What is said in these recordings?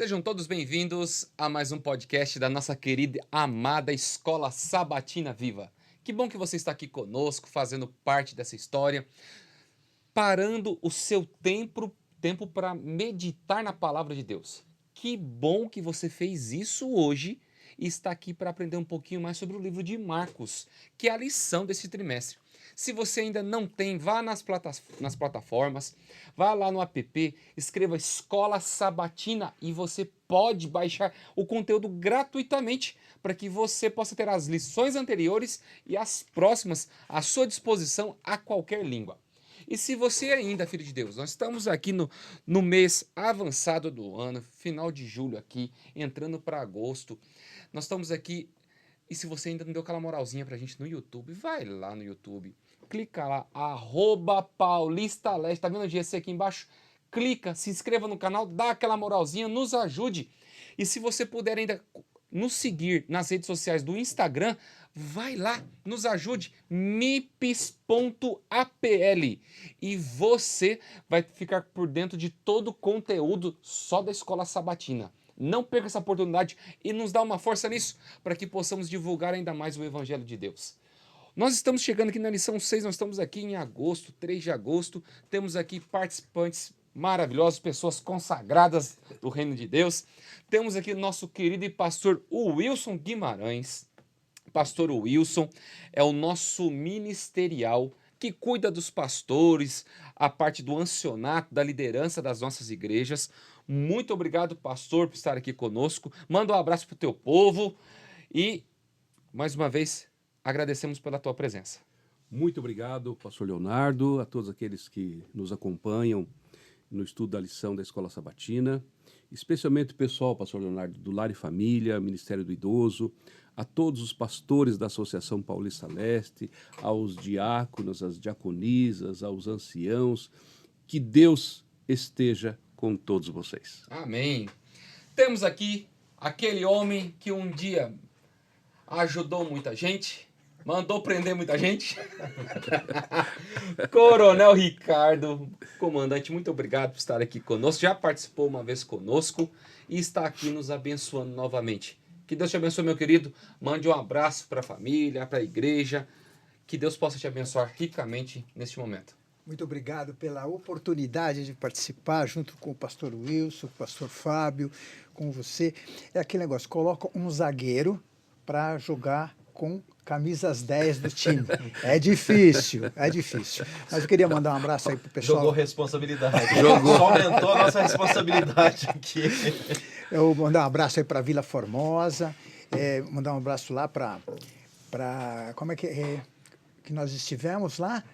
Sejam todos bem-vindos a mais um podcast da nossa querida, amada Escola Sabatina Viva. Que bom que você está aqui conosco, fazendo parte dessa história, parando o seu tempo para meditar na palavra de Deus. Que bom que você fez isso hoje e está aqui para aprender um pouquinho mais sobre o livro de Marcos, que é a lição desse trimestre. Se você ainda não tem, vá nas plataformas, vá lá no app, escreva Escola Sabatina e você pode baixar o conteúdo gratuitamente para que você possa ter as lições anteriores e as próximas à sua disposição a qualquer língua. E se você ainda, filho de Deus, nós estamos aqui no mês avançado do ano, final de julho aqui, entrando para agosto, nós estamos aqui. E se você ainda não deu aquela moralzinha pra gente no YouTube, vai lá no YouTube, clica lá, @PaulistaLeste, tá vendo o GC aqui embaixo? Clica, se inscreva no canal, dá aquela moralzinha, nos ajude. E se você puder ainda nos seguir nas redes sociais do Instagram, vai lá, nos ajude, mips.apl. E você vai ficar por dentro de todo o conteúdo só da Escola Sabatina. Não perca essa oportunidade e nos dá uma força nisso, para que possamos divulgar ainda mais o Evangelho de Deus. Nós estamos chegando aqui na lição 6, nós estamos aqui em agosto, 3 de agosto, temos aqui participantes maravilhosos, pessoas consagradas do Reino de Deus. Temos aqui nosso querido e pastor Wilson Guimarães. Pastor Wilson é o nosso ministerial que cuida dos pastores, a parte do ancianato, da liderança das nossas igrejas. Muito obrigado, pastor, por estar aqui conosco. Manda um abraço para o teu povo e, mais uma vez, agradecemos pela tua presença. Muito obrigado, pastor Leonardo, a todos aqueles que nos acompanham no estudo da lição da Escola Sabatina, especialmente o pessoal, pastor Leonardo, do Lar e Família, Ministério do Idoso, a todos os pastores da Associação Paulista Leste, aos diáconos, às diaconisas, aos anciãos, que Deus esteja com todos vocês. Amém. Temos aqui aquele homem que um dia ajudou muita gente, mandou prender muita gente. Coronel Ricardo, comandante, muito obrigado por estar aqui conosco. Já participou uma vez conosco e está aqui nos abençoando novamente. Que Deus te abençoe, meu querido. Mande um abraço para a família, para a igreja. Que Deus possa te abençoar ricamente neste momento. Muito obrigado pela oportunidade de participar junto com o pastor Wilson, com o pastor Fábio, com você. É aquele negócio, coloca um zagueiro para jogar com camisas 10 do time. É difícil, é difícil. Mas eu queria mandar um abraço aí pro pessoal. Jogou responsabilidade. Só aumentou a nossa responsabilidade aqui. Eu vou mandar um abraço aí para Vila Formosa, mandar um abraço lá para como é que nós estivemos lá?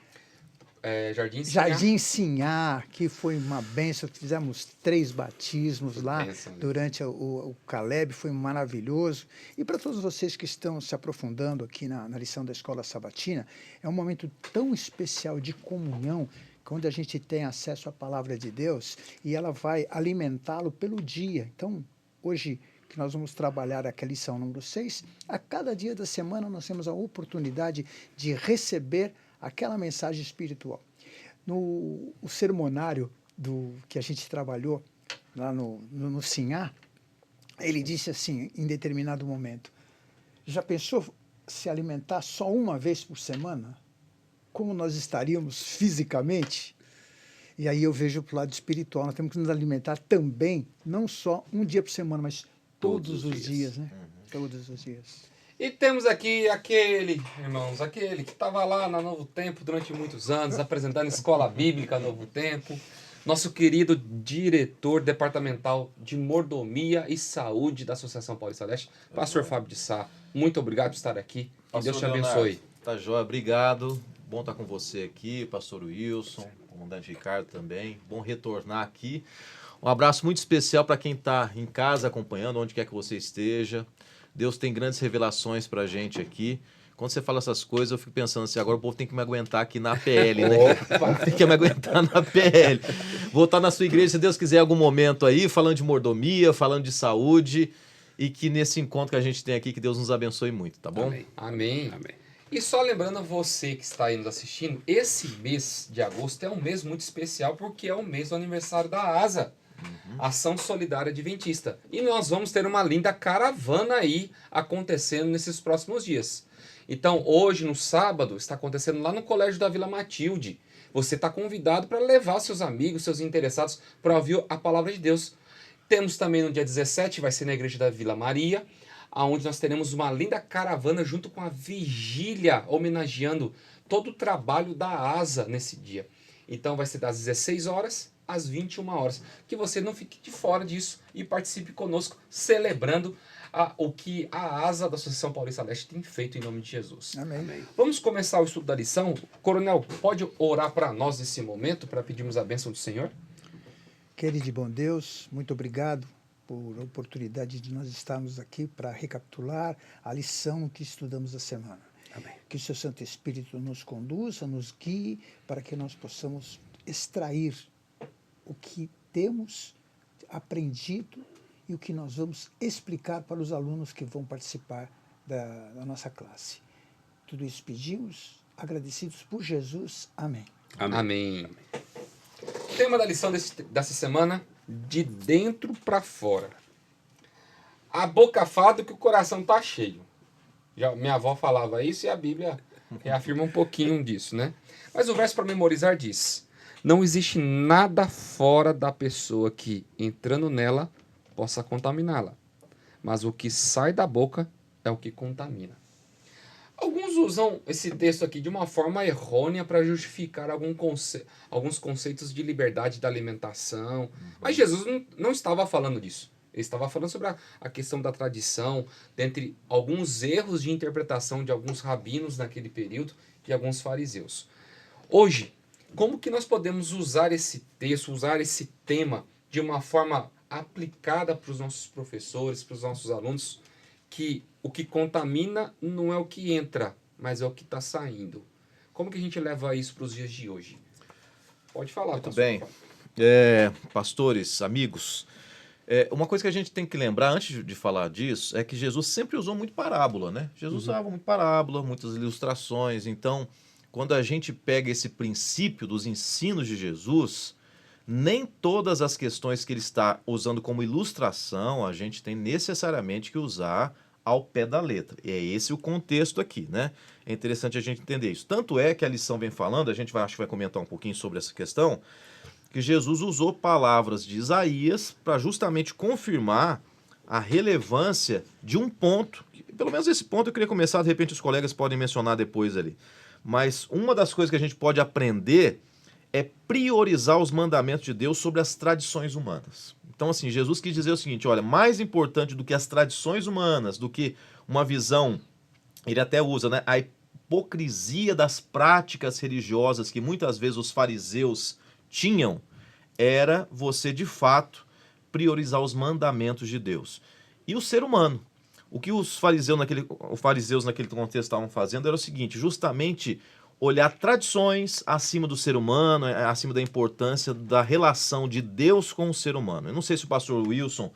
Jardim Sinhá. Jardim Sinhá, que foi uma bênção. Fizemos 3 batismos lá durante o Caleb, foi maravilhoso. E para todos vocês que estão se aprofundando aqui na lição da Escola Sabatina, é um momento tão especial de comunhão, onde a gente tem acesso à Palavra de Deus e ela vai alimentá-lo pelo dia. Então, hoje que nós vamos trabalhar aqui a lição número 6, a cada dia da semana nós temos a oportunidade de receber aquela mensagem espiritual. O sermonário que a gente trabalhou lá no Sinhá, ele disse assim, em determinado momento, já pensou se alimentar só uma vez por semana? Como nós estaríamos fisicamente? E aí eu vejo para o lado espiritual, nós temos que nos alimentar também, não só um dia por semana, mas todos os dias, né? Todos os dias. E temos aqui aquele que estava lá na Novo Tempo durante muitos anos, apresentando Escola Bíblica Novo Tempo, nosso querido diretor departamental de Mordomia e Saúde da Associação Paulista Leste, pastor Fábio de Sá. Muito obrigado por estar aqui, que Deus te abençoe. Tá joia, obrigado. Bom estar com você aqui, pastor Wilson, comandante Ricardo também. Bom retornar aqui. Um abraço muito especial para quem está em casa acompanhando, onde quer que você esteja. Deus tem grandes revelações pra gente aqui. Quando você fala essas coisas, eu fico pensando assim, agora o povo tem que me aguentar aqui na PL, né? Tem que me aguentar na PL. Vou estar na sua igreja, se Deus quiser, em algum momento aí, falando de mordomia, falando de saúde, e que nesse encontro que a gente tem aqui, que Deus nos abençoe muito, tá bom? Amém. Amém. Amém. E só lembrando a você que está aí nos assistindo, esse mês de agosto é um mês muito especial, porque é o mês do aniversário da ASA. Ação Solidária Adventista. E nós vamos ter uma linda caravana aí acontecendo nesses próximos dias. Então, hoje, no sábado, está acontecendo lá no Colégio da Vila Matilde. Você está convidado para levar seus amigos, seus interessados, para ouvir a palavra de Deus. Temos também no dia 17, vai ser na Igreja da Vila Maria, onde nós teremos uma linda caravana junto com a vigília, homenageando todo o trabalho da ASA nesse dia. Então vai ser das 16 horas às 21 horas. Que você não fique de fora disso e participe conosco, celebrando o que a ASA da Associação Paulista Leste tem feito em nome de Jesus. Amém. Vamos começar o estudo da lição. Coronel, pode orar para nós nesse momento, para pedirmos a bênção do Senhor? Querido e bom Deus, muito obrigado por a oportunidade de nós estarmos aqui para recapitular a lição que estudamos a semana. Amém. Que o seu Santo Espírito nos conduza, nos guie, para que nós possamos extrair o que temos aprendido e o que nós vamos explicar para os alunos que vão participar da nossa classe. Tudo isso pedimos, agradecidos por Jesus. Amém. Amém. Tema da lição dessa semana, de dentro para fora. A boca fala que o coração tá cheio. Já, minha avó falava isso e a Bíblia reafirma um pouquinho disso, né? Mas o verso para memorizar diz: não existe nada fora da pessoa que, entrando nela, possa contaminá-la. Mas o que sai da boca é o que contamina. Alguns usam esse texto aqui de uma forma errônea para justificar alguns conceitos de liberdade da alimentação. Mas Jesus não estava falando disso. Ele estava falando sobre a questão da tradição, dentre alguns erros de interpretação de alguns rabinos naquele período e alguns fariseus. Hoje, como que nós podemos usar esse texto, usar esse tema de uma forma aplicada para os nossos professores, para os nossos alunos, que o que contamina não é o que entra, mas é o que está saindo? Como que a gente leva isso para os dias de hoje? Pode falar, Muito pastor. bem. Pastores, amigos, uma coisa que a gente tem que lembrar antes de falar disso é que Jesus sempre usou muito parábola, né? Jesus usava muito parábola, muitas ilustrações. Então, quando a gente pega esse princípio dos ensinos de Jesus, nem todas as questões que ele está usando como ilustração a gente tem necessariamente que usar ao pé da letra. E é esse o contexto aqui, né? É interessante a gente entender isso. Tanto é que a lição vem falando, acho que vai comentar um pouquinho sobre essa questão, que Jesus usou palavras de Isaías para justamente confirmar a relevância de um ponto. Pelo menos esse ponto eu queria começar, de repente os colegas podem mencionar depois ali. Mas uma das coisas que a gente pode aprender é priorizar os mandamentos de Deus sobre as tradições humanas. Então, assim, Jesus quis dizer o seguinte: olha, mais importante do que as tradições humanas, do que uma visão, ele até usa, né, a hipocrisia das práticas religiosas que muitas vezes os fariseus tinham, era você, de fato, priorizar os mandamentos de Deus. E o ser humano. O que os fariseus naquele contexto estavam fazendo era o seguinte: justamente olhar tradições acima do ser humano, acima da importância da relação de Deus com o ser humano. Eu não sei se o pastor Wilson,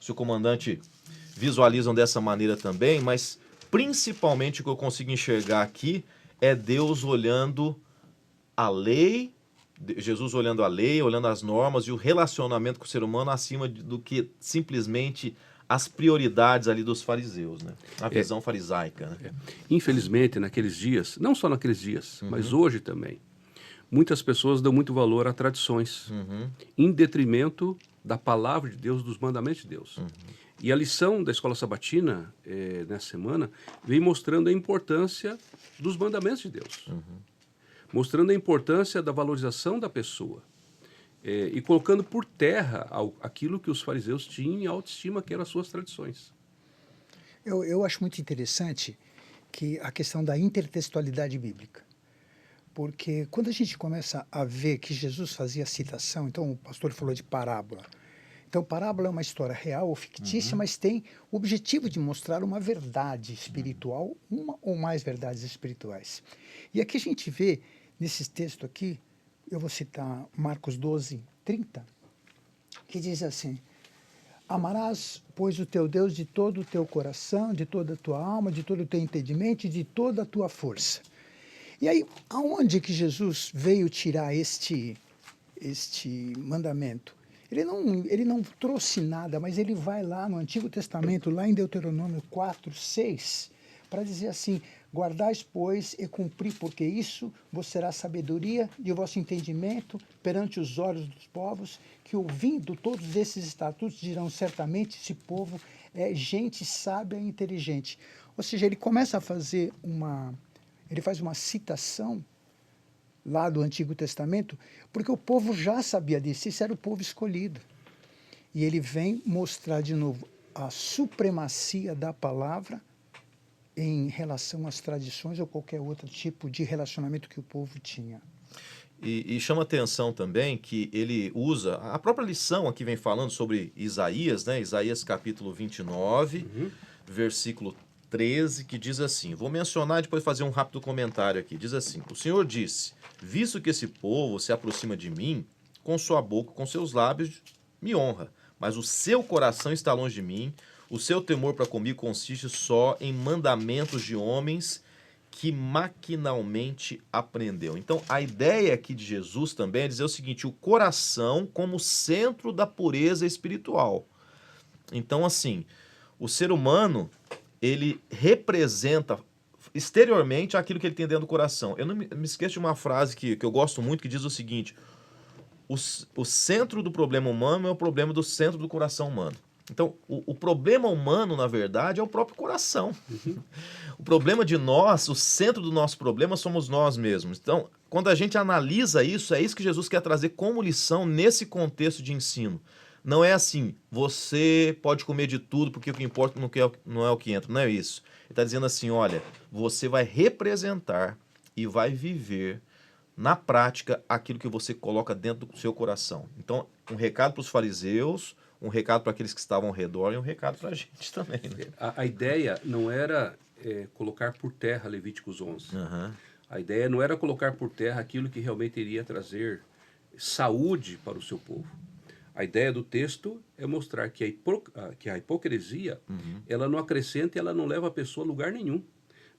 se o comandante visualizam dessa maneira também, mas principalmente o que eu consigo enxergar aqui é Deus olhando a lei, Jesus olhando a lei, olhando as normas e o relacionamento com o ser humano acima do que simplesmente as prioridades ali dos fariseus, né? A visão farisaica, né? Infelizmente, naqueles dias, não só naqueles dias, mas hoje também, muitas pessoas dão muito valor a tradições, em detrimento da palavra de Deus, dos mandamentos de Deus. E a lição da Escola Sabatina, nessa semana, vem mostrando a importância dos mandamentos de Deus. Mostrando a importância da valorização da pessoa. E colocando por terra aquilo que os fariseus tinham em autoestima, que eram as suas tradições. Eu acho muito interessante que a questão da intertextualidade bíblica. Porque quando a gente começa a ver que Jesus fazia citação, então o pastor falou de parábola. Então, parábola é uma história real ou fictícia, mas tem o objetivo de mostrar uma verdade espiritual, uma ou mais verdades espirituais. E aqui a gente vê, nesse texto aqui, eu vou citar Marcos 12, 30, que diz assim: amarás, pois, o teu Deus de todo o teu coração, de toda a tua alma, de todo o teu entendimento e de toda a tua força. E aí, aonde que Jesus veio tirar este mandamento? Ele não trouxe nada, mas ele vai lá no Antigo Testamento, lá em Deuteronômio 4:6, para dizer assim: guardais, pois, e cumpri, porque isso vos será sabedoria de vosso entendimento perante os olhos dos povos, que ouvindo todos esses estatutos dirão certamente: esse povo é gente sábia e inteligente. Ou seja, ele começa a fazer ele faz uma citação lá do Antigo Testamento, porque o povo já sabia disso, esse era o povo escolhido. E ele vem mostrar de novo a supremacia da palavra em relação às tradições ou qualquer outro tipo de relacionamento que o povo tinha. E chama atenção também que ele usa, a própria lição aqui vem falando sobre Isaías, né? Isaías capítulo 29, versículo 13, que diz assim, vou mencionar e depois fazer um rápido comentário aqui, diz assim, o Senhor disse, visto que esse povo se aproxima de mim, com sua boca, com seus lábios, me honra, mas o seu coração está longe de mim, o seu temor para comigo consiste só em mandamentos de homens que maquinalmente aprendeu. Então, a ideia aqui de Jesus também é dizer o seguinte, o coração como centro da pureza espiritual. Então, assim, o ser humano, ele representa exteriormente aquilo que ele tem dentro do coração. Eu não me esqueço de uma frase que eu gosto muito, que diz o seguinte, o centro do problema humano é o problema do centro do coração humano. Então, o problema humano, na verdade, é o próprio coração. O problema de nós, o centro do nosso problema somos nós mesmos. Então, quando a gente analisa isso, é isso que Jesus quer trazer como lição nesse contexto de ensino. Não é assim, você pode comer de tudo porque o que importa não é o que entra, não é isso. Ele está dizendo assim, olha, você vai representar e vai viver na prática aquilo que você coloca dentro do seu coração. Então, um recado para os fariseus, um recado para aqueles que estavam ao redor e um recado para a gente também. Né? A ideia não era colocar por terra Levíticos 11. Uhum. A ideia não era colocar por terra aquilo que realmente iria trazer saúde para o seu povo. A ideia do texto é mostrar que a hipocrisia, ela não acrescenta e ela não leva a pessoa a lugar nenhum.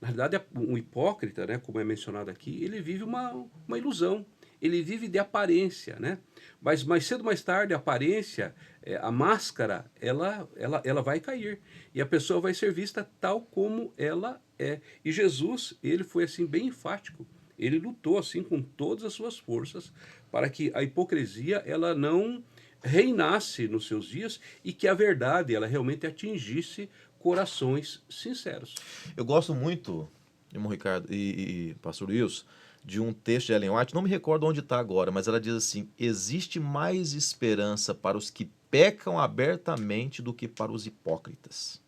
Na verdade, um hipócrita, né, como é mencionado aqui, ele vive uma ilusão. Ele vive de aparência, né? Mas mais cedo ou mais tarde, a aparência, a máscara, ela vai cair. E a pessoa vai ser vista tal como ela é. E Jesus, ele foi assim bem enfático. Ele lutou assim com todas as suas forças para que a hipocrisia ela não reinasse nos seus dias e que a verdade ela realmente atingisse corações sinceros. Eu gosto muito, irmão Ricardo e pastor Wilson, de um texto de Ellen White, não me recordo onde está agora, mas ela diz assim, existe mais esperança para os que pecam abertamente do que para os hipócritas.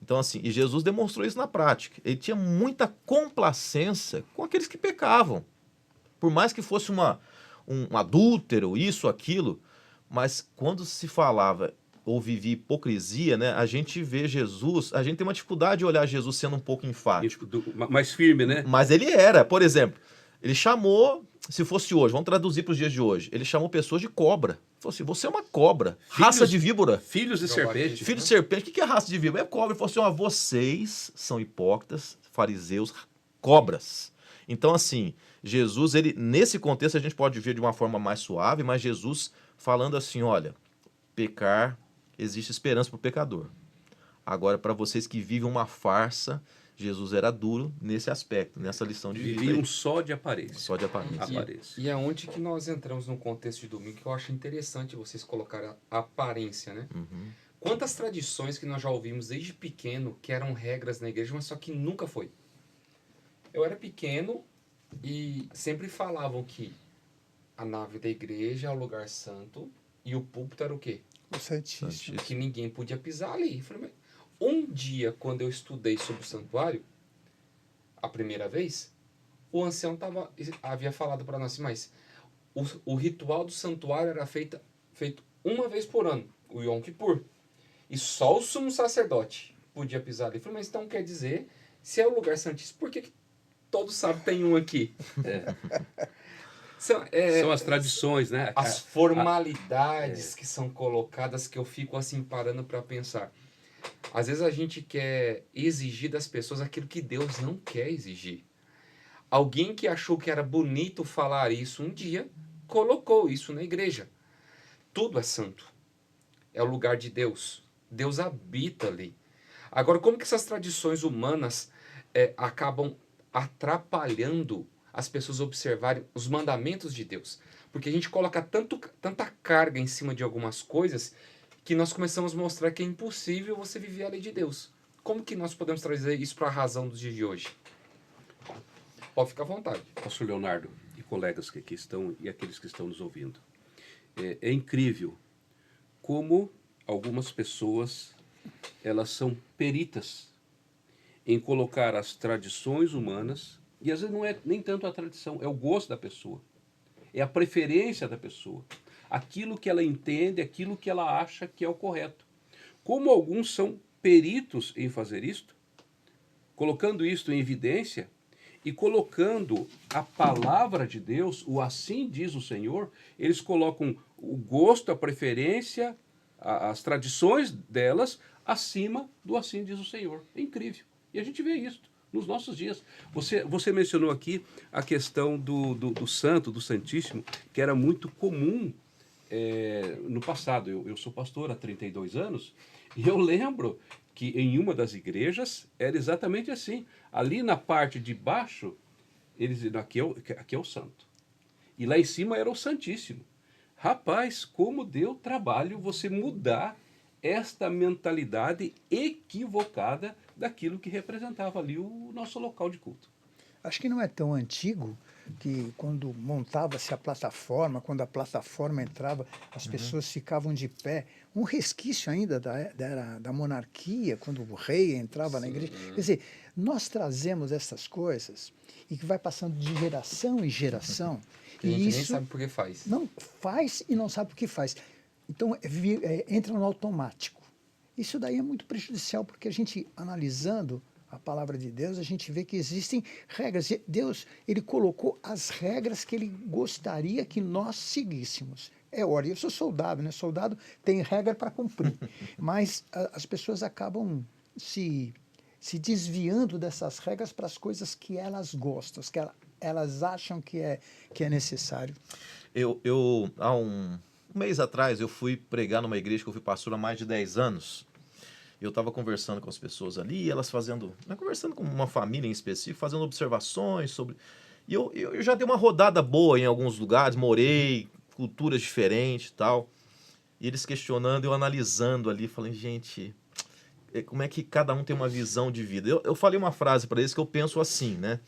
Então assim, e Jesus demonstrou isso na prática. Ele tinha muita complacência com aqueles que pecavam. Por mais que fosse um adúltero, isso, aquilo, mas quando se falava ou vivia hipocrisia, né, a gente vê Jesus, a gente tem uma dificuldade de olhar Jesus sendo um pouco enfático. Mais firme, né? Mas ele era, por exemplo, ele chamou, se fosse hoje, vamos traduzir para os dias de hoje, ele chamou pessoas de cobra. Ele falou assim, você é uma cobra, raça de víbora. Filhos de serpente. Filhos de serpente, o que é raça de víbora? É cobra. Ele falou assim, vocês são hipócritas, fariseus, cobras. Então assim, Jesus, ele nesse contexto a gente pode ver de uma forma mais suave, mas Jesus falando assim, olha, pecar, existe esperança para o pecador. Agora, para vocês que vivem uma farsa, Jesus era duro nesse aspecto, nessa lição de vida. Viviam só de aparência. Só de aparência. E é onde que nós entramos no contexto de domingo, que eu acho interessante vocês colocarem a aparência, né? Uhum. Quantas tradições que nós já ouvimos desde pequeno que eram regras na igreja, mas só que nunca foi. Eu era pequeno e sempre falavam que a nave da igreja é o lugar santo e o púlpito era o quê? O Santíssimo. Que ninguém podia pisar ali. Eu falei, mas um dia, quando eu estudei sobre o santuário, a primeira vez, o ancião havia falado para nós assim, mas o ritual do santuário era feito uma vez por ano, o Yom Kippur. E só o sumo sacerdote podia pisar ali. Eu falei, mas então quer dizer, se é o lugar santíssimo, por que todo sábado tem um aqui? São as tradições, né? As formalidades que são colocadas que eu fico assim parando para pensar. Às vezes a gente quer exigir das pessoas aquilo que Deus não quer exigir. Alguém que achou que era bonito falar isso um dia, colocou isso na igreja. tudo é santo. É o lugar de Deus. Deus habita ali. Agora, como que essas tradições humanas acabam atrapalhando as pessoas observarem os mandamentos de Deus? Porque a gente coloca tanta carga em cima de algumas coisas que nós começamos a mostrar que é impossível você viver a lei de Deus. Como que nós podemos trazer isso para a razão dos dias de hoje? Pode ficar à vontade. Pastor Leonardo e colegas que aqui estão e aqueles que estão nos ouvindo. É incrível como algumas pessoas, elas são peritas em colocar as tradições humanas, e às vezes não é nem tanto a tradição, é o gosto da pessoa, é a preferência da pessoa, aquilo que ela entende, aquilo que ela acha que é o correto. Como alguns são peritos em fazer isto, colocando isto em evidência e colocando a palavra de Deus, o assim diz o Senhor, eles colocam o gosto, a preferência, as tradições delas acima do assim diz o Senhor. É incrível. E a gente vê isso nos nossos dias. Você mencionou aqui a questão do santo, do santíssimo, que era muito comum no passado. Eu sou pastor há 32 anos e eu lembro que em uma das igrejas era exatamente assim. Ali na parte de baixo, eles diziam, aqui é o santo. E lá em cima era o santíssimo. Rapaz, como deu trabalho você mudar esta mentalidade equivocada daquilo que representava ali o nosso local de culto. Acho que não é tão antigo que quando montava-se a plataforma, quando a plataforma entrava, as pessoas ficavam de pé. Um resquício ainda da monarquia, quando o rei entrava na igreja. Quer dizer, nós trazemos essas coisas e que vai passando de geração em geração. Que a gente e nem isso sabe por que faz. não faz e não sabe o que faz. Então, entra no automático. Isso daí é muito prejudicial, porque a gente, analisando a palavra de Deus, a gente vê que existem regras. E Deus, ele colocou as regras que ele gostaria que nós seguíssemos. Eu sou soldado, né? Soldado tem regra para cumprir. Mas as pessoas acabam se desviando dessas regras para as coisas que elas gostam, que elas acham que é necessário. Há um mês atrás, eu fui pregar numa igreja que eu fui pastor há mais de 10 anos. Eu estava conversando com as pessoas ali, elas conversando com uma família em específico, fazendo observações sobre... E eu já dei uma rodada boa em alguns lugares, morei, culturas diferentes e tal. E eles questionando, eu analisando ali, falei, gente, como é que cada um tem uma visão de vida? Eu falei uma frase para eles que eu penso assim, né?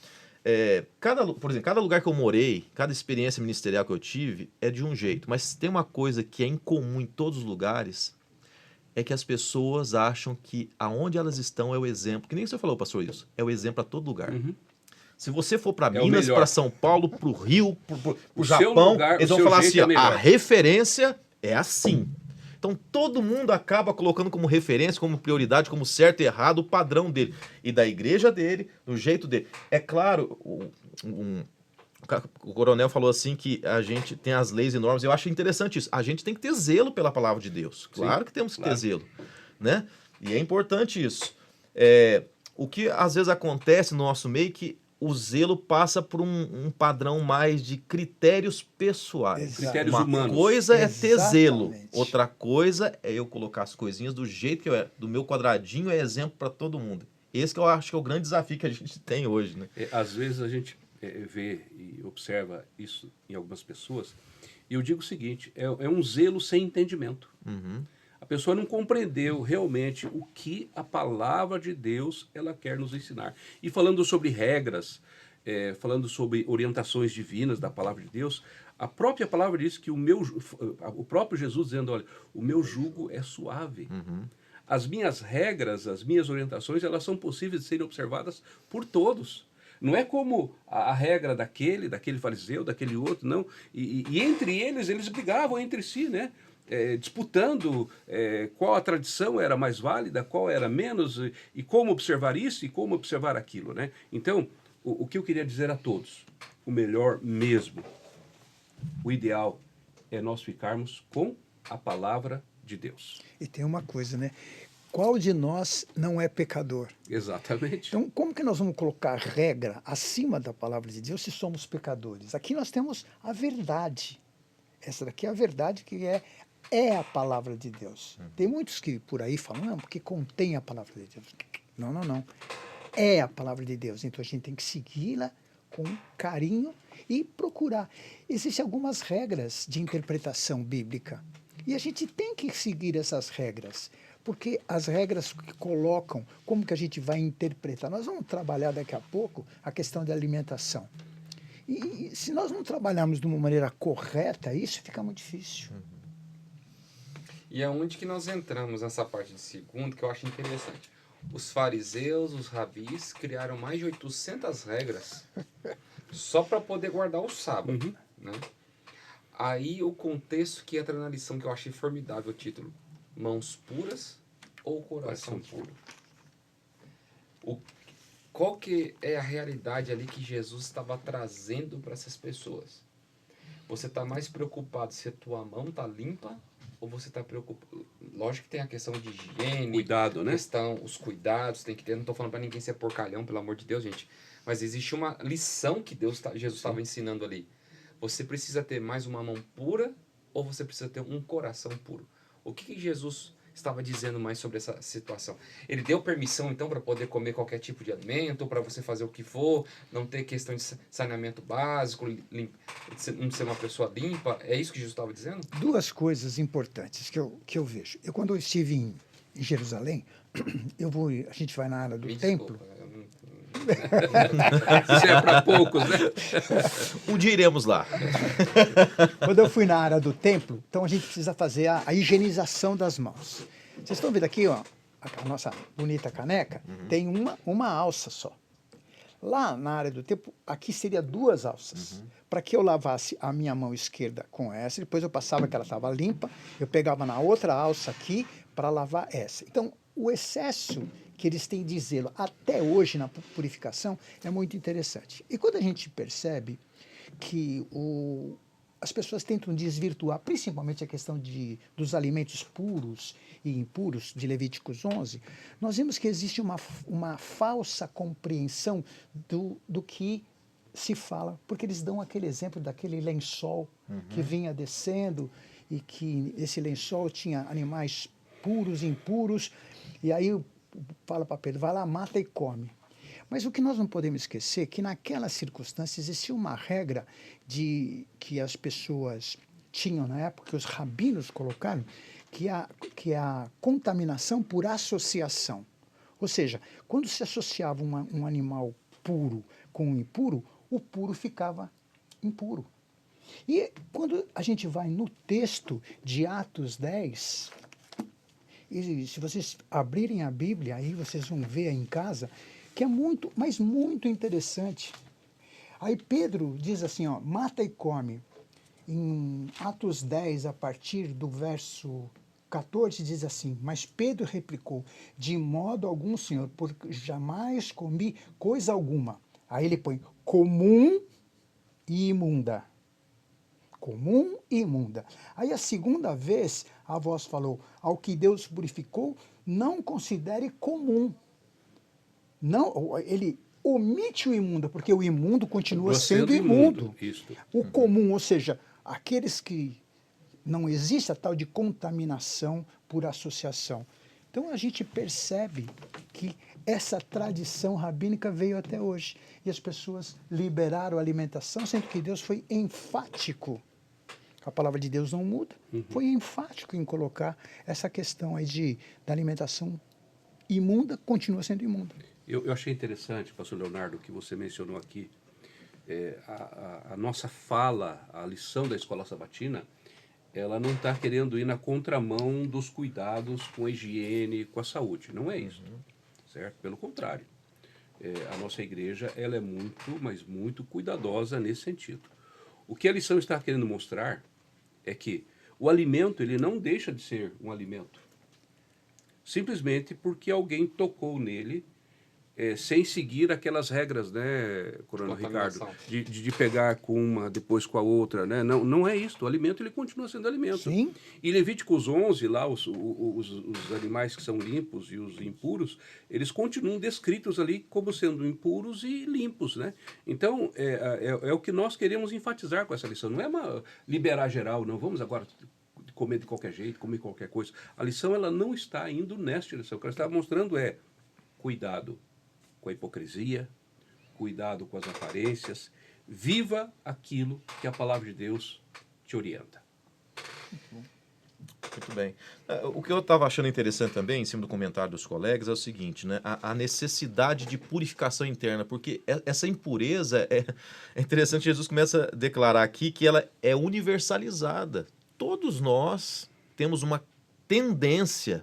Por exemplo, cada lugar que eu morei, cada experiência ministerial que eu tive é de um jeito, mas tem uma coisa que é incomum em todos os lugares, é que as pessoas acham que aonde elas estão é o exemplo, que nem você falou, pastor Wilson, é o exemplo a todo lugar. Uhum. Se você for para É Minas, para São Paulo, para o Rio, para o seu Japão, lugar, eles o vão seu falar assim, jeito é ó, a melhor. referência é assim. Então todo mundo acaba colocando como referência, como prioridade, como certo e errado o padrão dele. E da igreja dele, do jeito dele. É claro, o coronel falou assim que a gente tem as leis e normas. Eu acho interessante isso. A gente tem que ter zelo pela palavra de Deus. Claro que temos que ter zelo. Né? E é importante isso. O que às vezes acontece no nosso meio é que o zelo passa por um padrão mais de critérios pessoais. Critérios Uma humanos. coisa é ter zelo, Exatamente. outra coisa é eu colocar as coisinhas do jeito que eu é, do meu quadradinho é exemplo para todo mundo. Esse que eu acho que é o grande desafio que a gente tem hoje, né? Às vezes a gente vê e observa isso em algumas pessoas, e eu digo o seguinte, é um zelo sem entendimento. Uhum. A pessoa não compreendeu realmente o que a palavra de Deus ela quer nos ensinar. E falando sobre regras, falando sobre orientações divinas da palavra de Deus, a própria palavra diz que o próprio Jesus dizendo, olha, o meu jugo é suave. Uhum. As minhas regras, as minhas orientações, elas são possíveis de serem observadas por todos. Não é como a regra daquele fariseu, daquele outro, não. E entre eles brigavam entre si, né? Disputando qual a tradição era mais válida, qual era menos, e como observar isso e como observar aquilo, né? Então, o que eu queria dizer a todos, o melhor mesmo, o ideal é nós ficarmos com a palavra de Deus. E tem uma coisa, né? Qual de nós não é pecador? Exatamente. Então, como que nós vamos colocar regra acima da palavra de Deus se somos pecadores? Aqui nós temos a verdade. Essa daqui é a verdade que é é a palavra de Deus. Tem muitos que por aí falam, não, porque contém a palavra de Deus. Não, não, não. É a palavra de Deus. Então a gente tem que segui-la com carinho e procurar. Existem algumas regras de interpretação bíblica. E a gente tem que seguir essas regras. Porque as regras que colocam como que a gente vai interpretar. Nós vamos trabalhar daqui a pouco a questão da alimentação. E se nós não trabalharmos de uma maneira correta, isso fica muito difícil. E é onde que nós entramos nessa parte de segundo, que eu acho interessante. Os fariseus, os rabis, criaram mais de 800 regras só para poder guardar o sábado. Né? Aí o contexto que entra na lição, que eu achei formidável o título. Mãos puras ou coração puro? Qual que é a realidade ali que Jesus estava trazendo para essas pessoas? Você está mais preocupado se a tua mão está limpa ou você está preocupado? Lógico que tem a questão de higiene, Cuidado, né? os cuidados, tem que ter. Não estou falando para ninguém ser porcalhão, pelo amor de Deus, gente. Mas existe uma lição que Jesus estava ensinando ali. Você precisa ter mais uma mão pura ou você precisa ter um coração puro? O que Jesus estava dizendo mais sobre essa situação? Ele deu permissão, então, para poder comer qualquer tipo de alimento, para você fazer o que for, não ter questão de saneamento básico, não ser uma pessoa limpa? É isso que Jesus estava dizendo? Duas coisas importantes que eu vejo. Quando eu estive em Jerusalém, a gente vai na área do templo. Desculpa, Isso é para poucos, né? Um dia iremos lá. Quando eu fui na área do templo, então a gente precisa fazer a higienização das mãos. Vocês estão vendo aqui, ó, a nossa bonita caneca? Tem uma alça só. Lá na área do templo, aqui seria 2 alças. Para que eu lavasse a minha mão esquerda com essa, depois eu passava que ela estava limpa, eu pegava na outra alça aqui para lavar essa. Então, o excesso que eles têm de zelo até hoje na purificação é muito interessante. E quando a gente percebe que as pessoas tentam desvirtuar, principalmente a questão dos alimentos puros e impuros, de Levíticos 11, nós vemos que existe uma falsa compreensão do que se fala, porque eles dão aquele exemplo daquele lençol que vinha descendo e que esse lençol tinha animais puros e impuros, e aí fala para Pedro, vai lá, mata e come. Mas o que nós não podemos esquecer é que naquela circunstância existia uma regra que as pessoas tinham na época, que os rabinos colocaram, que é a contaminação por associação. Ou seja, quando se associava um animal puro com um impuro, o puro ficava impuro. E quando a gente vai no texto de Atos 10, e se vocês abrirem a Bíblia, aí vocês vão ver aí em casa, que é muito, mas muito interessante. Aí Pedro diz assim, ó, mata e come. Em Atos 10, a partir do verso 14, diz assim, mas Pedro replicou, de modo algum, Senhor, porque jamais comi coisa alguma. Aí ele põe, comum e imunda. Comum e imunda. Aí a segunda vez a voz falou, ao que Deus purificou, não considere comum. Não, ele omite o imundo, porque o imundo continua sendo imundo. O comum, ou seja, aqueles que não existe a tal de contaminação por associação. Então a gente percebe que essa tradição rabínica veio até hoje. E as pessoas liberaram a alimentação, sendo que Deus foi enfático. A palavra de Deus não muda. Foi enfático em colocar essa questão aí da alimentação imunda, continua sendo imunda. Eu achei interessante, pastor Leonardo, que você mencionou aqui, a nossa fala, a lição da escola sabatina, ela não está querendo ir na contramão dos cuidados com a higiene, com a saúde. Não é isso, certo? Pelo contrário. A nossa igreja ela é muito, mas muito cuidadosa nesse sentido. O que a lição está querendo mostrar é que o alimento ele não deixa de ser um alimento. Simplesmente porque alguém tocou nele sem seguir aquelas regras, né, Coronel Ricardo, de pegar com uma, depois com a outra, né? Não é isso. O alimento ele continua sendo alimento. Sim. Em Levíticos 11, lá, os animais que são limpos e os impuros, eles continuam descritos ali como sendo impuros e limpos, né? Então, é o que nós queremos enfatizar com essa lição. Não é uma liberar geral, não. Vamos agora comer de qualquer jeito, comer qualquer coisa. A lição ela não está indo nessa direção. O que ela está mostrando é cuidado com a hipocrisia, cuidado com as aparências, viva aquilo que a palavra de Deus te orienta. Muito bem. O que eu estava achando interessante também, em cima do comentário dos colegas, é o seguinte, né? A necessidade de purificação interna, porque essa impureza, é interessante, Jesus começa a declarar aqui que ela é universalizada. Todos nós temos uma tendência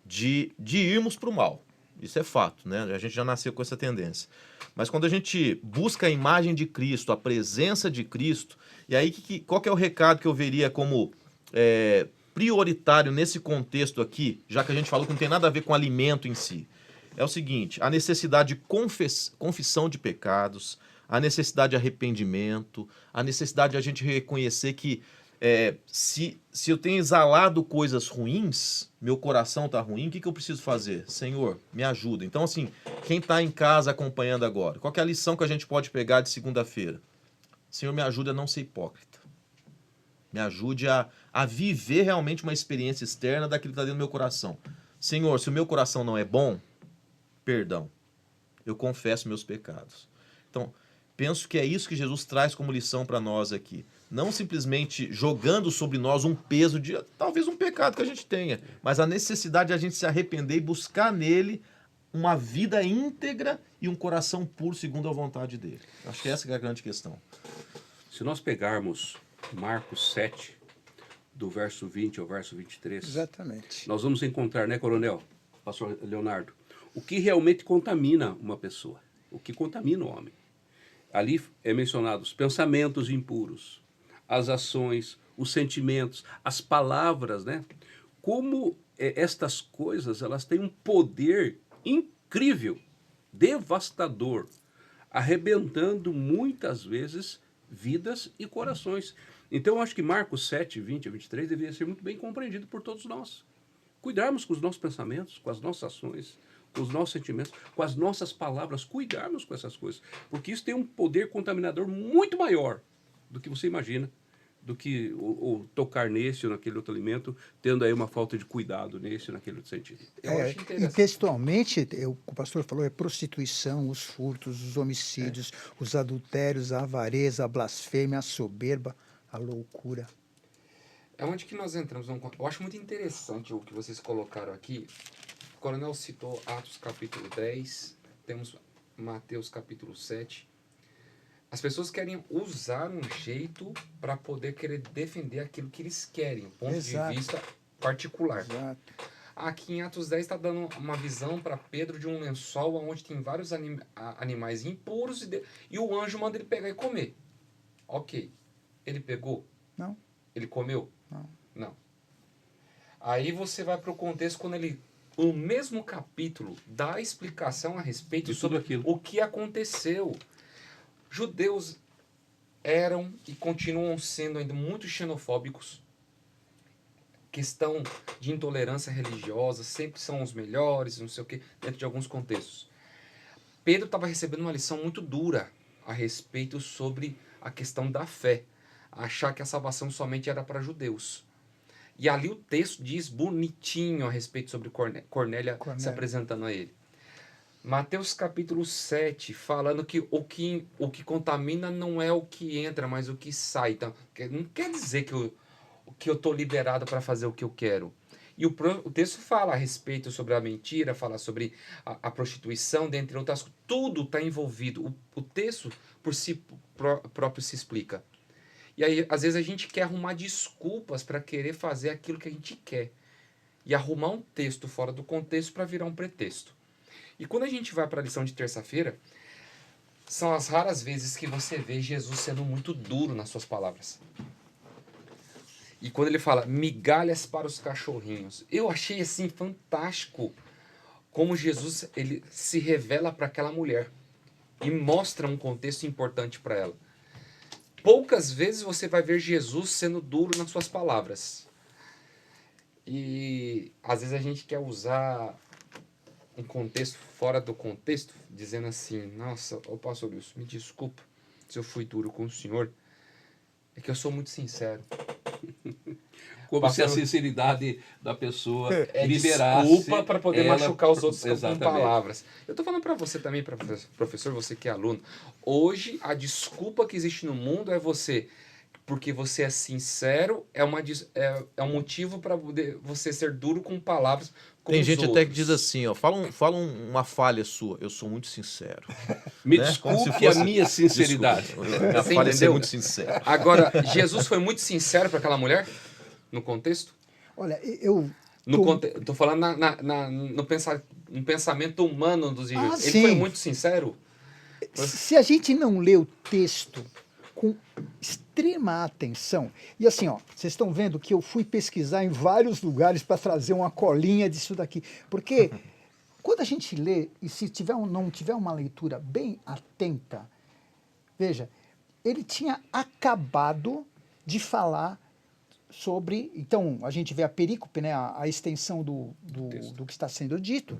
de irmos para o mal. Isso é fato, né? A gente já nasceu com essa tendência. Mas quando a gente busca a imagem de Cristo, a presença de Cristo, e aí qual que é o recado que eu veria como prioritário nesse contexto aqui, já que a gente falou que não tem nada a ver com alimento em si? É o seguinte, a necessidade de confissão de pecados, a necessidade de arrependimento, a necessidade de a gente reconhecer que se eu tenho exalado coisas ruins, meu coração está ruim, o que eu preciso fazer? Senhor, me ajuda. Então, assim, quem está em casa acompanhando agora, qual que é a lição que a gente pode pegar de segunda-feira? Senhor, me ajude a não ser hipócrita. Me ajude a viver realmente uma experiência externa daquilo que está dentro do meu coração. Senhor, se o meu coração não é bom, perdão. Eu confesso meus pecados. Então, penso que é isso que Jesus traz como lição para nós aqui. Não simplesmente jogando sobre nós um peso de talvez um pecado que a gente tenha, mas a necessidade de a gente se arrepender e buscar nele uma vida íntegra e um coração puro segundo a vontade dele. Acho que essa é a grande questão. Se nós pegarmos Marcos 7, do verso 20 ao verso 23, Exatamente. nós vamos encontrar, né, coronel, pastor Leonardo, o que realmente contamina uma pessoa, o que contamina o homem. Ali é mencionado os pensamentos impuros, as ações, os sentimentos, as palavras, né? Como estas coisas, elas têm um poder incrível, devastador, arrebentando muitas vezes vidas e corações. Então, eu acho que Marcos 7, 20 a 23 deveria ser muito bem compreendido por todos nós. Cuidarmos com os nossos pensamentos, com as nossas ações, com os nossos sentimentos, com as nossas palavras, cuidarmos com essas coisas. Porque isso tem um poder contaminador muito maior do que você imagina, do que o tocar nesse ou naquele outro alimento, tendo aí uma falta de cuidado nesse ou naquele outro sentido. Eu acho E interessante. textualmente, o pastor falou, é prostituição, os furtos, os homicídios, os adultérios, a avareza, a blasfêmia, a soberba, a loucura. É onde que nós entramos. Eu acho muito interessante o que vocês colocaram aqui. O coronel citou Atos capítulo 10, temos Mateus capítulo 7. As pessoas querem usar um jeito para poder querer defender aquilo que eles querem, um ponto Exato. de vista particular. Exato. Aqui em Atos 10 está dando uma visão para Pedro de um lençol onde tem vários animais impuros e o anjo manda ele pegar e comer. Ok. Ele pegou? Não. Ele comeu? Não. Não. Aí você vai para o contexto quando ele, o mesmo capítulo, dá a explicação a respeito De tudo sobre aquilo. o que aconteceu. Judeus eram e continuam sendo ainda muito xenofóbicos. Questão de intolerância religiosa, sempre são os melhores, não sei o que, dentro de alguns contextos. Pedro estava recebendo uma lição muito dura a respeito sobre a questão da fé. Achar que a salvação somente era para judeus. E ali o texto diz bonitinho a respeito sobre Cornélia se apresentando a ele. Mateus capítulo 7, falando que o que contamina não é o que entra, mas o que sai. Então, não quer dizer que eu estou liberado para fazer o que eu quero. E o texto fala a respeito sobre a mentira, fala sobre a prostituição, dentre outras coisas. Tudo está envolvido. O texto por si próprio se explica. E aí, às vezes, a gente quer arrumar desculpas para querer fazer aquilo que a gente quer. E arrumar um texto fora do contexto para virar um pretexto. E quando a gente vai para a lição de terça-feira, são as raras vezes que você vê Jesus sendo muito duro nas suas palavras. E quando ele fala migalhas para os cachorrinhos, eu achei assim fantástico como Jesus ele se revela para aquela mulher e mostra um contexto importante para ela. Poucas vezes você vai ver Jesus sendo duro nas suas palavras. E às vezes a gente quer usar um contexto fora do contexto, dizendo assim, nossa, ô pastor Wilson, me desculpa se eu fui duro com o senhor, é que eu sou muito sincero. Como se a Pastor- sinceridade da pessoa É liberasse desculpa para poder ela- machucar os outros com Exatamente. palavras. Eu tô falando para você também, professor, você que é aluno. Hoje, a desculpa que existe no mundo é você, porque você é sincero, é um motivo para você ser duro com palavras. Com Tem os gente outros. até que diz assim, ó, fala uma falha sua, eu sou muito sincero. Me Né? Como se desculpe fosse- a minha sinceridade. Desculpa, minha Você falha é ser entendeu? muito sincero. Agora, Jesus foi muito sincero para aquela mulher? No contexto? Olha, eu Tô falando no pensamento humano dos Ah, Jesus. Ele sim. foi muito sincero? Se a gente não lê o texto com extrema atenção, e assim, ó, vocês estão vendo que eu fui pesquisar em vários lugares para trazer uma colinha disso daqui, porque quando a gente lê, e se não tiver uma leitura bem atenta, veja, ele tinha acabado de falar sobre, então a gente vê a perícope, né, a extensão do que está sendo dito,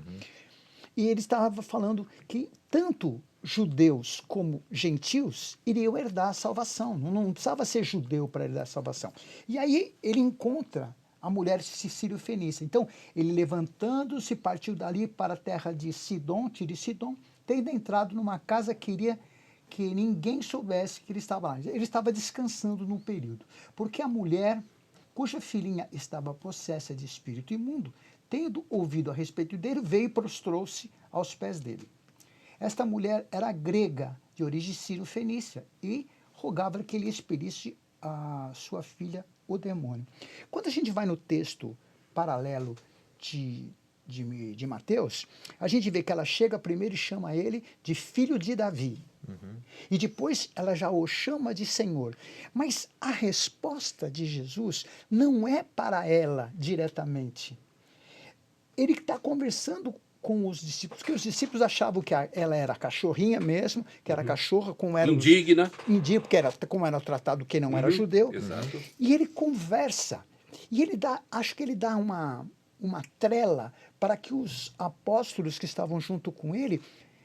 e ele estava falando que tanto judeus como gentios iriam herdar a salvação. Não precisava ser judeu para herdar a salvação. E aí ele encontra a mulher sírio-fenícia. Então, ele levantando-se, partiu dali para a terra de Sidom, Tiro e Sidom, tendo entrado numa casa, queria que ninguém soubesse que ele estava lá. Ele estava descansando num período. Porque a mulher, cuja filhinha estava possessa de espírito imundo, tendo ouvido a respeito dele, veio e prostrou-se aos pés dele. Esta mulher era grega, de origem sírio-fenícia, e rogava que ele expelisse a sua filha, o demônio. Quando a gente vai no texto paralelo de Mateus, a gente vê que ela chega primeiro e chama ele de filho de Davi. E depois ela já o chama de Senhor. Mas a resposta de Jesus não é para ela diretamente. Ele está conversando com os discípulos, porque os discípulos achavam que ela era cachorrinha mesmo, que era cachorra, como era Indigna. indigno, porque como era tratado quem não era judeu. Exato. E ele conversa. E ele dá, acho que ele dá uma trela para que os apóstolos que estavam junto com ele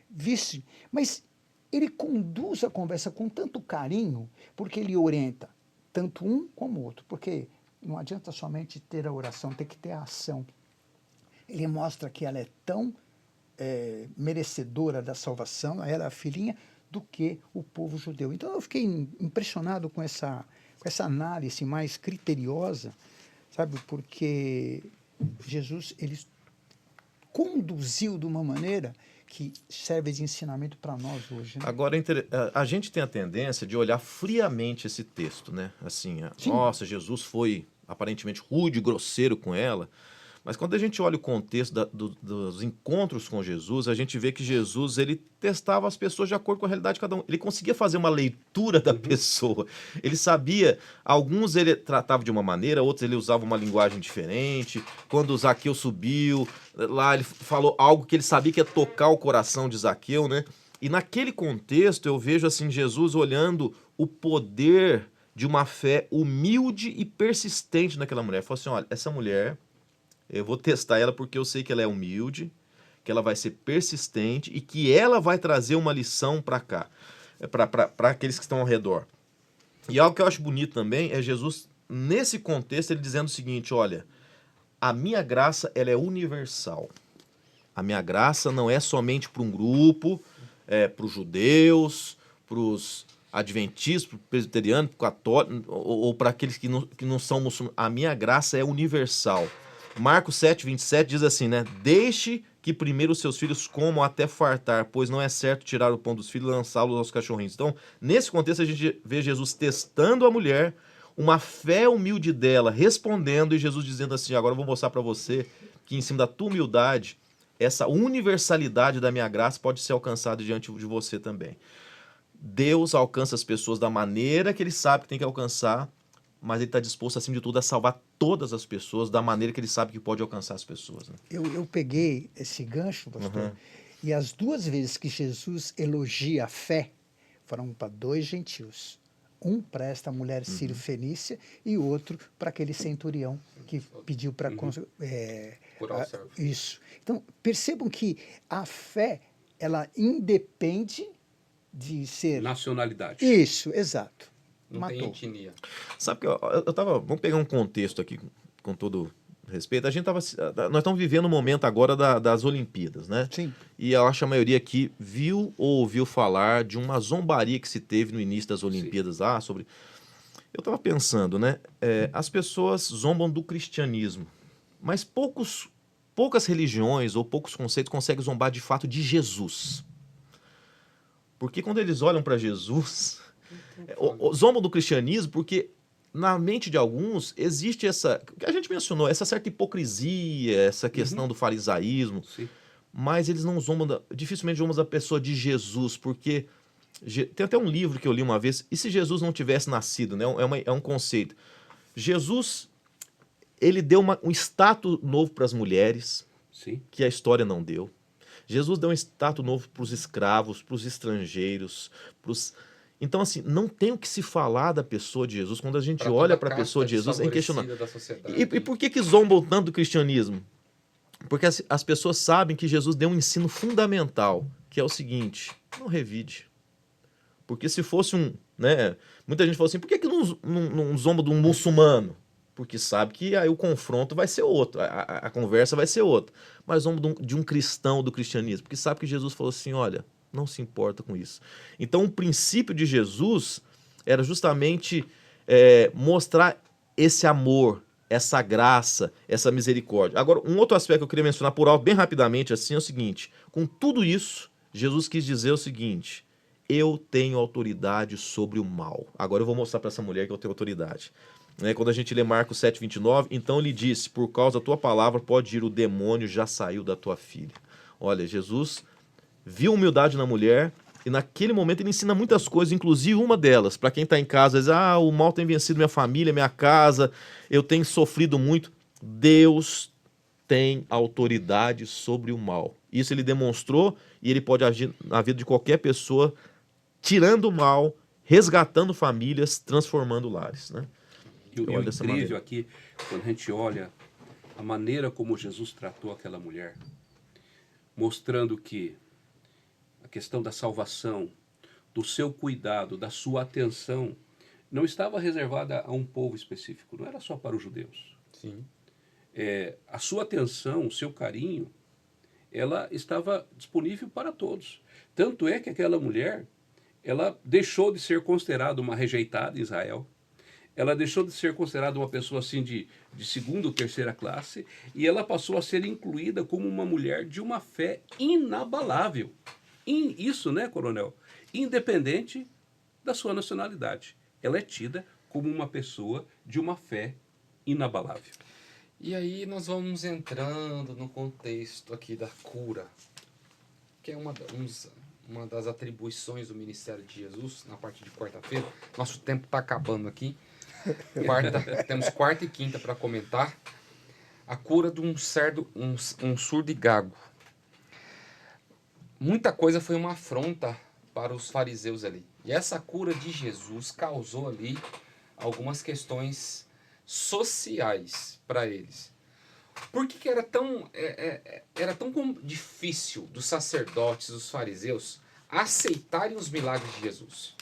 vissem. Mas ele conduz a conversa com tanto carinho, porque ele orienta tanto um como o outro. Porque não adianta somente ter a oração, tem que ter a ação. Ele mostra que ela é tão merecedora da salvação, ela é a filhinha, do que o povo judeu. Então eu fiquei impressionado com essa análise mais criteriosa, sabe? Porque Jesus, ele conduziu de uma maneira que serve de ensinamento para nós hoje. Né? Agora, a gente tem a tendência de olhar friamente esse texto, né? Assim, nossa, Jesus foi aparentemente rude, grosseiro com ela. Mas quando a gente olha o contexto dos encontros com Jesus, a gente vê que Jesus, ele testava as pessoas de acordo com a realidade de cada um. Ele conseguia fazer uma leitura da pessoa. Ele sabia, alguns ele tratava de uma maneira, outros ele usava uma linguagem diferente. Quando o Zaqueu subiu, lá ele falou algo que ele sabia que ia tocar o coração de Zaqueu, né? E naquele contexto eu vejo assim Jesus olhando o poder de uma fé humilde e persistente naquela mulher. Ele falou assim, olha, essa mulher... eu vou testar ela porque eu sei que ela é humilde, que ela vai ser persistente e que ela vai trazer uma lição para cá, para aqueles que estão ao redor. E algo que eu acho bonito também é Jesus, nesse contexto, ele dizendo o seguinte, olha, a minha graça ela é universal. A minha graça não é somente para um grupo, para os judeus, para os adventistas, para o presbiteriano, para o católico, ou para aqueles que não são muçulmanos. A minha graça é universal. Marcos 7:27 diz assim, né? Deixe que primeiro os seus filhos comam até fartar, pois não é certo tirar o pão dos filhos e lançá-los aos cachorrinhos. Então, nesse contexto, a gente vê Jesus testando a mulher, uma fé humilde dela, respondendo, e Jesus dizendo assim, agora eu vou mostrar para você que em cima da tua humildade, essa universalidade da minha graça pode ser alcançada diante de você também. Deus alcança as pessoas da maneira que ele sabe que tem que alcançar, mas ele está disposto, acima de tudo, a salvar todas as pessoas da maneira que ele sabe que pode alcançar as pessoas. Né? Eu peguei esse gancho, pastor, e as duas vezes que Jesus elogia a fé foram para dois gentios. Um para esta mulher sírio-fenícia e outro para aquele centurião que pediu para... Curar o servo. Isso. Então, percebam que a fé, ela independe de ser... Nacionalidade. Isso, exato. Não tem matou. etnia. Sabe que eu tava. Vamos pegar um contexto aqui, com todo respeito. Nós estamos vivendo um momento agora das Olimpíadas, né? Sim. E eu acho que a maioria aqui viu ou ouviu falar de uma zombaria que se teve no início das Olimpíadas lá sobre. Eu estava pensando, né? As pessoas zombam do cristianismo, mas poucas religiões ou poucos conceitos conseguem zombar de fato de Jesus. Porque quando eles olham para Jesus, zombam do cristianismo porque na mente de alguns existe essa, que a gente mencionou, essa certa hipocrisia, essa questão do farisaísmo, Sim. mas eles não zombam, dificilmente zombam da pessoa de Jesus, porque tem até um livro que eu li uma vez, e se Jesus não tivesse nascido, né? É um conceito. Jesus, ele deu um status novo para as mulheres, Sim. que a história não deu. Jesus deu um status novo para os escravos, para os estrangeiros, Então, assim, não tem o que se falar da pessoa de Jesus. Quando a gente olha para a pessoa de Jesus, é inquestionável. E por que zombam tanto do cristianismo? Porque as pessoas sabem que Jesus deu um ensino fundamental, que é o seguinte: não revide. Porque se fosse né, muita gente fala assim, por que não zomba de um muçulmano? Porque sabe que aí o confronto vai ser outro, a conversa vai ser outra. Mas zomba de um cristão do cristianismo, porque sabe que Jesus falou assim, olha, não se importa com isso. Então o princípio de Jesus era justamente mostrar esse amor, essa graça, essa misericórdia. Agora, um outro aspecto que eu queria mencionar por alto, bem rapidamente, assim, é o seguinte: com tudo isso, Jesus quis dizer o seguinte: eu tenho autoridade sobre o mal. Agora eu vou mostrar para essa mulher que eu tenho autoridade. Quando a gente lê Marcos 7,29, então ele disse, por causa da tua palavra pode ir, o demônio já saiu da tua filha. Olha, Jesus viu humildade na mulher e naquele momento ele ensina muitas coisas, inclusive uma delas, para quem está em casa, diz, o mal tem vencido minha família, minha casa, eu tenho sofrido muito. Deus tem autoridade sobre o mal. Isso ele demonstrou e ele pode agir na vida de qualquer pessoa, tirando o mal, resgatando famílias, transformando lares, né? E o incrível aqui, quando a gente olha a maneira como Jesus tratou aquela mulher, mostrando que a questão da salvação, do seu cuidado, da sua atenção, não estava reservada a um povo específico, não era só para os judeus. Sim. A sua atenção, o seu carinho, ela estava disponível para todos. Tanto é que aquela mulher, ela deixou de ser considerada uma rejeitada em Israel, ela deixou de ser considerada uma pessoa assim de segunda ou terceira classe, e ela passou a ser incluída como uma mulher de uma fé inabalável. Isso, né, coronel? Independente da sua nacionalidade. Ela é tida como uma pessoa de uma fé inabalável. E aí nós vamos entrando no contexto aqui da cura, que é uma das atribuições do ministério de Jesus na parte de quarta-feira. Nosso tempo está acabando aqui. Temos quarta e quinta para comentar. A cura de um surdo e gago. Muita coisa foi uma afronta para os fariseus ali. E essa cura de Jesus causou ali algumas questões sociais para eles. Por que era tão difícil dos sacerdotes, dos fariseus, aceitarem os milagres de Jesus?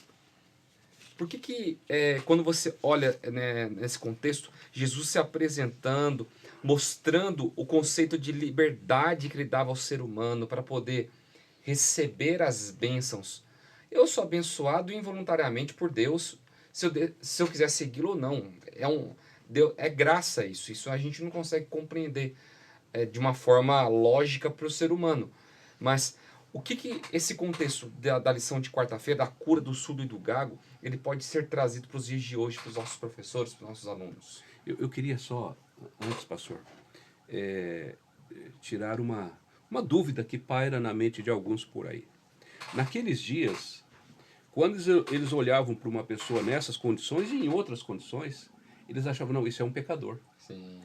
Por que quando você olha, né, nesse contexto, Jesus se apresentando, mostrando o conceito de liberdade que ele dava ao ser humano para poder receber as bênçãos. Eu sou abençoado involuntariamente por Deus, se eu quiser segui-lo ou não. É graça isso. Isso a gente não consegue compreender de uma forma lógica para o ser humano. Mas o que esse contexto da lição de quarta-feira, da cura do surdo e do gago, ele pode ser trazido para os dias de hoje, para os nossos professores, para os nossos alunos? Eu queria só, antes, pastor, tirar uma dúvida que paira na mente de alguns por aí. Naqueles dias, quando eles olhavam para uma pessoa nessas condições e em outras condições, eles achavam, não, isso é um pecador. Sim.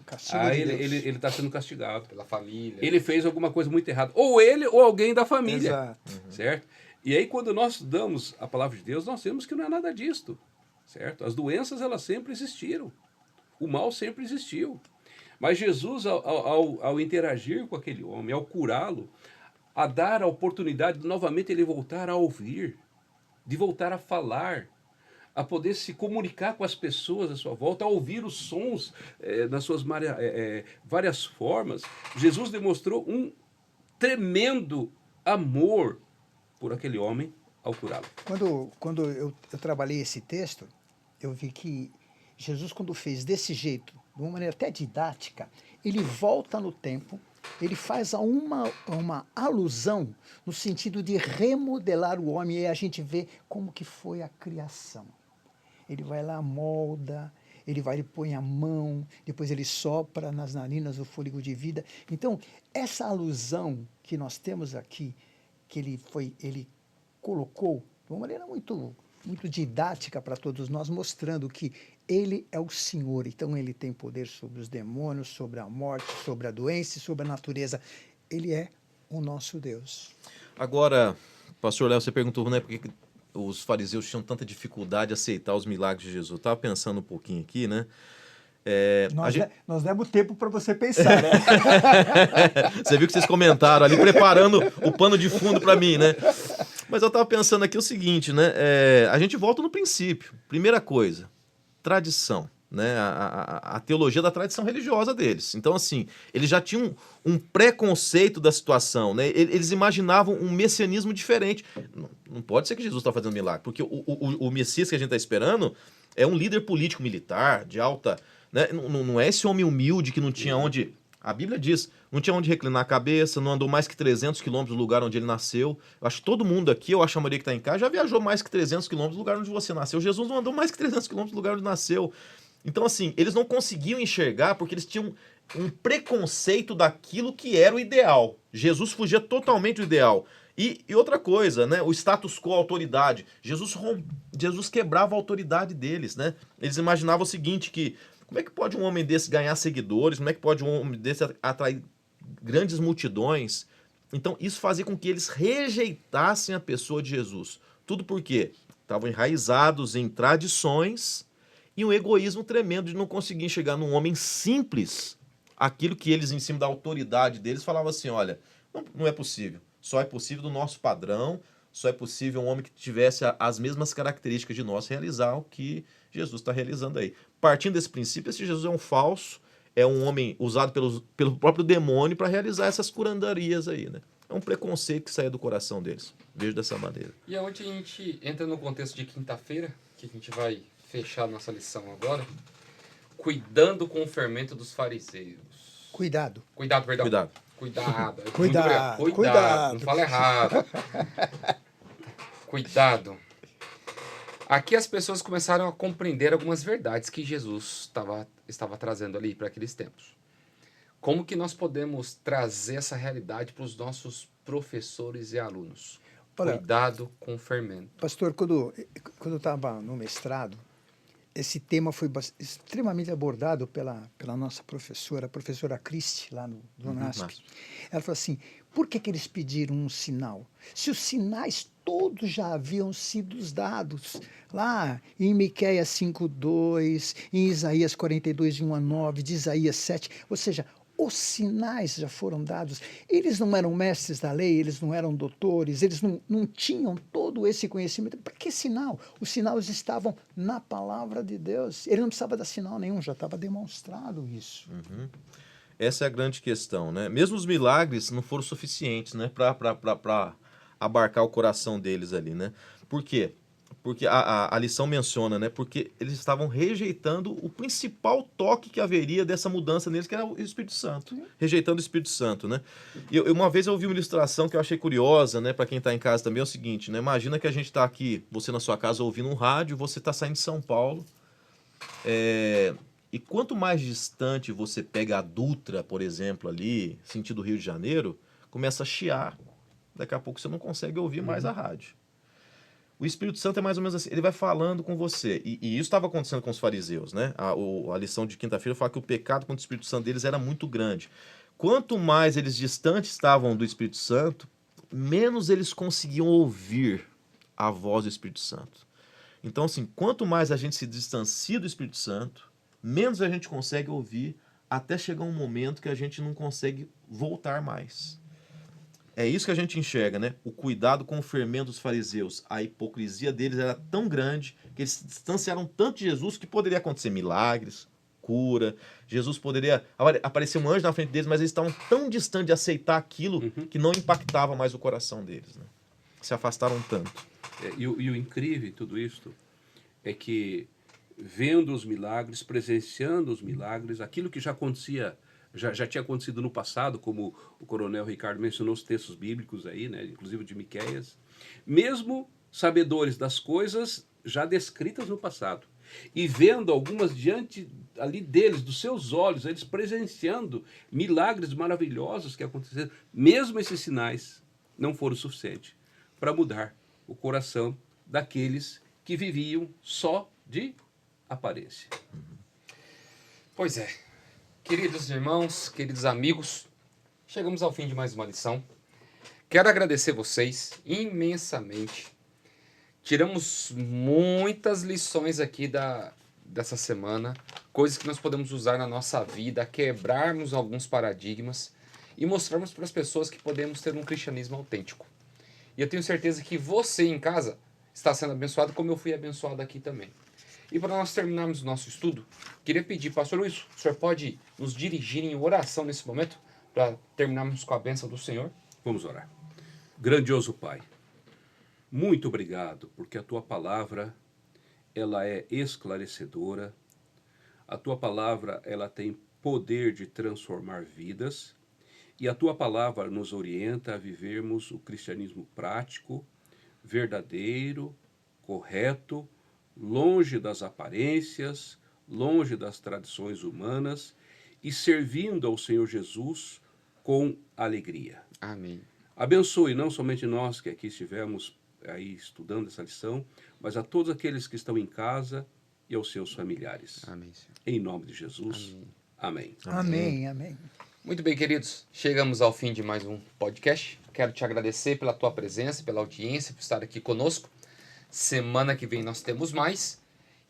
Ele está sendo castigado. Pela família. Ele fez alguma coisa muito errada. Ou ele ou alguém da família. Exato. Certo? E aí, quando nós damos a palavra de Deus, nós vemos que não é nada disto. Certo? As doenças, elas sempre existiram. O mal sempre existiu. Mas Jesus, ao interagir com aquele homem, ao curá-lo, a dar a oportunidade de novamente ele voltar a ouvir, de voltar a falar, a poder se comunicar com as pessoas à sua volta, a ouvir os sons nas suas várias formas. Jesus demonstrou um tremendo amor por aquele homem ao curá-lo. Quando eu trabalhei esse texto, eu vi que Jesus, quando fez desse jeito, de uma maneira até didática, ele volta no tempo, ele faz uma alusão no sentido de remodelar o homem, e a gente vê como que foi a criação. Ele vai lá, molda, ele põe a mão, depois ele sopra nas narinas o fôlego de vida. Então, essa alusão que nós temos aqui, que ele colocou de uma maneira muito didática para todos nós, mostrando que ele é o Senhor. Então, ele tem poder sobre os demônios, sobre a morte, sobre a doença e sobre a natureza. Ele é o nosso Deus. Agora, pastor Léo, você perguntou, né, por que os fariseus tinham tanta dificuldade de aceitar os milagres de Jesus. Eu estava pensando um pouquinho aqui, né? Nós demos tempo para você pensar, né? Você viu que vocês comentaram ali, preparando o pano de fundo para mim, né? Mas eu estava pensando aqui o seguinte, né? A gente volta no princípio. Primeira coisa, tradição, né? A teologia da tradição religiosa deles. Então, assim, eles já tinham um preconceito da situação, né? Eles imaginavam um messianismo diferente. Não pode ser que Jesus está fazendo milagre, porque o Messias que a gente está esperando é um líder político-militar de alta... Né? Não é esse homem humilde que não tinha onde... A Bíblia diz, não tinha onde reclinar a cabeça, não andou mais que 300 quilômetros do lugar onde ele nasceu. Eu acho que todo mundo aqui, eu acho a Maria que está em casa, já viajou mais que 300 quilômetros do lugar onde você nasceu. Jesus não andou mais que 300 quilômetros do lugar onde nasceu. Então, assim, eles não conseguiam enxergar porque eles tinham um preconceito daquilo que era o ideal. Jesus fugia totalmente do ideal. E outra coisa, né? O status quo, a autoridade. Jesus quebrava a autoridade deles, né? Eles imaginavam o seguinte, que como é que pode um homem desse ganhar seguidores? Como é que pode um homem desse atrair grandes multidões? Então, isso fazia com que eles rejeitassem a pessoa de Jesus. Tudo porque estavam enraizados em tradições e um egoísmo tremendo de não conseguir enxergar num homem simples aquilo que eles, em cima da autoridade deles, falavam assim, olha, não é possível. Só é possível do nosso padrão, só é possível um homem que tivesse as mesmas características de nós realizar o que Jesus está realizando aí. Partindo desse princípio, esse Jesus é um falso, é um homem usado pelo próprio demônio para realizar essas curandarias aí, né? É um preconceito que sai do coração deles. Vejo dessa maneira. E é onde a gente entra no contexto de quinta-feira, que a gente vai fechar a nossa lição agora, cuidando com o fermento dos fariseus. Cuidado. Cuidado, perdão. Cuidado. Cuidado. Não fala errado. Cuidado. Aqui as pessoas começaram a compreender algumas verdades que Jesus estava trazendo ali para aqueles tempos. Como que nós podemos trazer essa realidade para os nossos professores e alunos? Olha, cuidado com o fermento. Pastor, quando eu estava no mestrado, esse tema foi extremamente abordado pela nossa professora, a professora Cristi, lá no UNASP. Ela falou assim, por que eles pediram um sinal? Se os sinais todos já haviam sido dados, lá em Miqueias 5:2, em Isaías 42, de 1 a 9, de Isaías 7, ou seja, os sinais já foram dados. Eles não eram mestres da lei, eles não eram doutores, eles não tinham todo esse conhecimento. Para que sinal? Os sinais estavam na palavra de Deus. Ele não precisava dar sinal nenhum, já estava demonstrado isso. Uhum. Essa é a grande questão, né? Mesmo os milagres não foram suficientes, né, para abarcar o coração deles ali, né? Por quê? Porque a lição menciona, né? Porque eles estavam rejeitando o principal toque que haveria dessa mudança neles, que era o Espírito Santo. Rejeitando o Espírito Santo, né? E uma vez eu ouvi uma ilustração que eu achei curiosa, né? Para quem está em casa também, é o seguinte, né? Imagina que a gente está aqui, você na sua casa ouvindo um rádio, você está saindo de São Paulo, e quanto mais distante você pega a Dutra, por exemplo, ali, sentido Rio de Janeiro, começa a chiar. Daqui a pouco você não consegue ouvir mais a rádio. O Espírito Santo é mais ou menos assim, ele vai falando com você. E isso estava acontecendo com os fariseus, né? A lição de quinta-feira fala que o pecado contra o Espírito Santo deles era muito grande. Quanto mais eles distantes estavam do Espírito Santo, menos eles conseguiam ouvir a voz do Espírito Santo. Então, assim, quanto mais a gente se distancia do Espírito Santo, menos a gente consegue ouvir, até chegar um momento que a gente não consegue voltar mais. É isso que a gente enxerga, né? O cuidado com o fermento dos fariseus. A hipocrisia deles era tão grande que eles se distanciaram tanto de Jesus que poderia acontecer milagres, cura. Jesus poderia aparecer um anjo na frente deles, mas eles estavam tão distantes de aceitar aquilo que não impactava mais o coração deles, né? Se afastaram tanto. E o incrível em tudo isto é que, vendo os milagres, presenciando os milagres, aquilo que já acontecia, já tinha acontecido no passado, como o coronel Ricardo mencionou os textos bíblicos aí, né, inclusive de Miqueias, mesmo sabedores das coisas já descritas no passado, e vendo algumas diante ali deles, dos seus olhos, eles presenciando milagres maravilhosos que aconteceram, mesmo esses sinais não foram suficientes para mudar o coração daqueles que viviam só de aparência. Pois é. Queridos irmãos, queridos amigos, chegamos ao fim de mais uma lição. Quero agradecer vocês imensamente. Tiramos muitas lições aqui dessa semana, coisas que nós podemos usar na nossa vida, quebrarmos alguns paradigmas e mostrarmos para as pessoas que podemos ter um cristianismo autêntico. E eu tenho certeza que você em casa está sendo abençoado como eu fui abençoado aqui também. E para nós terminarmos o nosso estudo, queria pedir, pastor Luiz, o senhor pode nos dirigir em oração nesse momento, para terminarmos com a bênção do Senhor? Vamos orar. Grandioso Pai, muito obrigado, porque a Tua palavra, ela é esclarecedora, a Tua palavra, ela tem poder de transformar vidas, e a Tua palavra nos orienta a vivermos o cristianismo prático, verdadeiro, correto, longe das aparências, longe das tradições humanas e servindo ao Senhor Jesus com alegria. Amém. Abençoe não somente nós que aqui estivemos aí estudando essa lição, mas a todos aqueles que estão em casa e aos seus familiares. Amém, Senhor. Em nome de Jesus. Amém. Amém, amém. Muito bem, queridos. Chegamos ao fim de mais um podcast. Quero te agradecer pela tua presença, pela audiência, por estar aqui conosco. Semana que vem nós temos mais.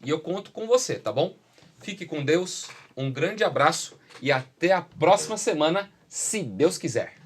E eu conto com você, tá bom? Fique com Deus, um grande abraço e até a próxima semana, se Deus quiser.